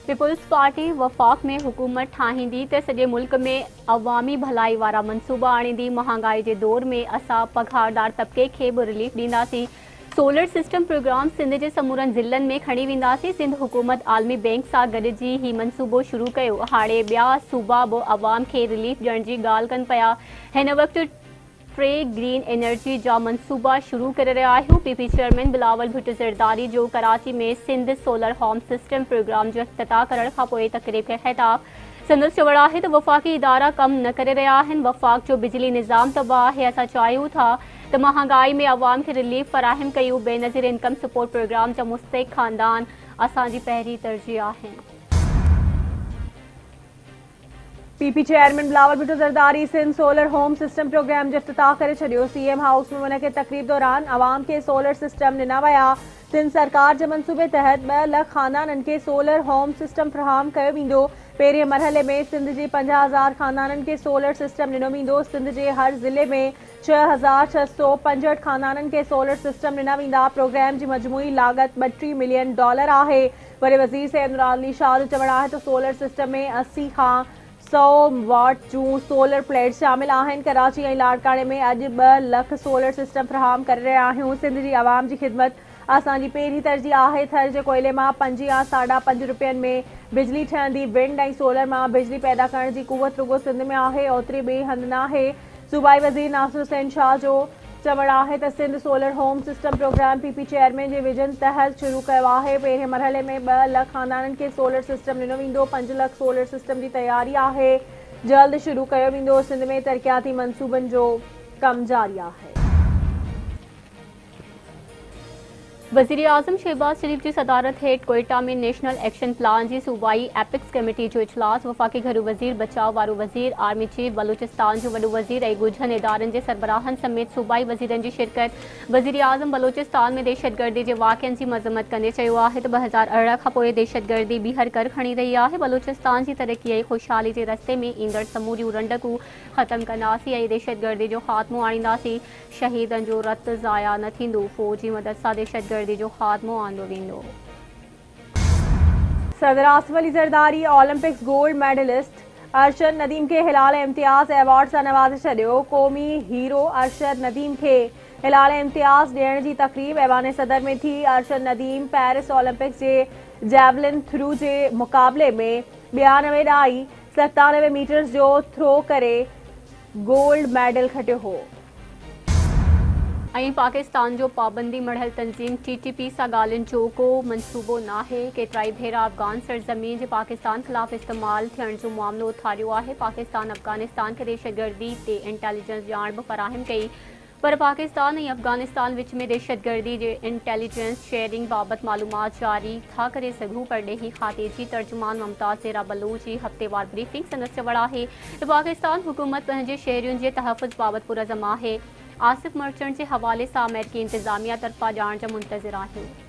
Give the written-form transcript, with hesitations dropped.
People's party वफ़ाक़ में हुकूमत ठाहींदी त सॼे मुल्क में अवामी भलाई वारा मनसूबा आणींदी। महांगाई जे दौर में असां पघारदार तबके खे बि रिलीफ ॾींदासीं। सोलर सिस्टम प्रोग्राम सिंध जे समूरनि ज़िलनि में खणी वेंदासीं। सिंध हुकूमत आलमी बैंक सां गॾिजी ही मनसूबो शुरू कयो। हाणे ॿिया सूबा बि अवाम खे रिलीफ ॾियण जी ॻाल्हि कनि पिया। हिन वक़्तु 3 ग्रीन एनर्जी जा मनसूबा शुरू करे रहिया आहियूं। पीपी चेयरमैन बिलावल भुट्टो ज़रदारी जो कराची में Sindh solar home system programme जो इफ्तिताह करण खां पोइ तक़रीब खे ख़िताब। संदसि चवण आहे त वफ़ाक़ी इदारा कम न करे रहिया आहिनि। वफ़ाक़ जो बिजली निज़ाम तबाह आहे। असां चाहियूं था त महांगाई में अवाम खे रिलीफ फराहम कयूं। बेनज़ीर इनकम सपोर्ट प्रोग्राम जा मुस्तहिक ख़ानदान असांजी पहिरीं तरजीह आहिनि। PP chairman Bilawal Bhutto Zardari Sindh solar home system programme जो इफ्तिताह करे छॾियो। सीएम हाउस में मुनक़िद तक़रीब दौरान अवाम के सोलर सिस्टम ॾिना विया। सिंध सरकार जे मंसूबे तहत 2 लख ख़ानदाननि खे सोलर होम सिस्टम फ़राहम कयो वेंदो। पहिरें मरहले में सिंध जे 50,000 ख़ानदाननि खे सोलर सिस्टम ॾिनो वेंदो। सिंध जे हर ज़िले में 6,665 ख़ानदाननि खे सोलर सिस्टम ॾिना वेंदा। प्रोग्राम जी मजमूई लागत $32 मिलियन आहे। वरी वज़ीर सैयद मुराद अली शाह जो चवणु आहे त सोलर सिस्टम में 80 खां 100 वाट जूं सोलर प्लेट शामिल आहिनि। कराची ऐं लाड़काणे में अॼु 2 लख सोलर सिस्टम फ़राहम करे रहिया आहियूं। सिंध जी आवाम जी ख़िदमत असांजी पहिरीं तरजीह आहे। थर जे कोयले मां 5 या 5.5 रुपयनि में बिजली ठहंदी। विंड ऐं सोलर मां बिजली पैदा करण जी कुवत रुगो सिंध में आहे, ओतिरी ॿिए हंधि न आहे। सूबाई वज़ीर नासिर हुसैन शाह जो चवणु आहे त Sindh solar home system program PP chairman जे विजन तहत शुरू कयो आहे। पहिरें मरहले में 2 लख ख़ानदाननि खे सोलर सिस्टम ॾिनो वेंदो। 5 लख सोलर सिस्टम जी तयारी आहे, जल्द शुरू कयो वेंदो। सिंध में तरक़ियाती मनसूबनि जो कम जारी आहे। वज़ीर आज़म शहबाज शरीफ की सदारत हेठ कोयटा में नेशनल एक्शन प्लान की सूबाई एपिक्स कमेटी जो इजलास। वफ़ाक़ी घरू वज़ीर, बचाव वारो वज़ीर, आर्मी चीफ, बलूचिस्तान जो वॾो वज़ीर ऐं ॻुझनि इदारनि जे सरबराहनि समेत सूबाई वज़ीरनि जी शिरकत। वज़ीर आज़म बलूचिस्तान में दहशतगर्दी के वाक़िअनि की मज़म्मत कंदे चयो आहे त 2018 खां पोइ दहशतगर्दी ॿीहर कर खणी रही आहे। बलूचिस्तान की तरक्की ऐं ख़ुशहाली के रस्ते में ईंदड़ समूरियूं रंडकूं ख़त्म कंदासीं ऐं दहशतगर्दी जो ख़ात्मो आणींदासीं। शहीदनि जो रत ज़ाया न थींदो। फ़ौज जी मदद सां दहशतगर्दी जो खात्मो आंदो वेंदो। सदर Asif Ali Zardari Olympics gold medallist Arshad Nadeem के हिलाल इम्तियाज़ अवार्ड से नवाज़े छॾियो। क़ौमी हीरो अरशद नदीम के हिलाल इम्तियाज़ ॾियण जी तक़रीब ऐवान सदर में थी। अरशद नदीम पेरिस ओलंपिक्स जे जैवलिन थ्रू जे मुक़ाबले में 92 ॾाई 97 मीटर्स जो थ्रो करे गोल्ड मेडल खटियो हो। पाकिस्तान जो पाबंदी मढ़ल तंजीम TTP सां ॻाल्हियुनि जो को मनसूबो नाहे। केतिराई भेरा अफ़गान सरज़मीन जे पाकिस्तान ख़िलाफ़ इस्तेमाल थियण जो मामलो उथारियो आहे। पाकिस्तान अफ़गानिस्तान खे दहशतगर्दी ते इंटेलिजेंस ॼाण बि फ़राहम कई, पर पाकिस्तान ऐं अफ़गानिस्तान विच में दहशतगर्दी जे इंटेलिजेंस शेयरिंग बाबति मालूमात जारी था करे सघूं। परॾेही खाते जी तर्जुमान मुमताज़ ज़ेरा बलूच जी हफ़्तेवार ब्रीफिंग संदसि चवणु आहे त पाकिस्तान हुकूमत पंहिंजे शहरियुनि जे तहफ़्फ़ुज़ बाबति पुरज़म आहे। आसिफ मर्चेंट के हवाले से अमेरिकी इंतजामिया तरफा ॼाण जा मुंतज़िर आहियूं।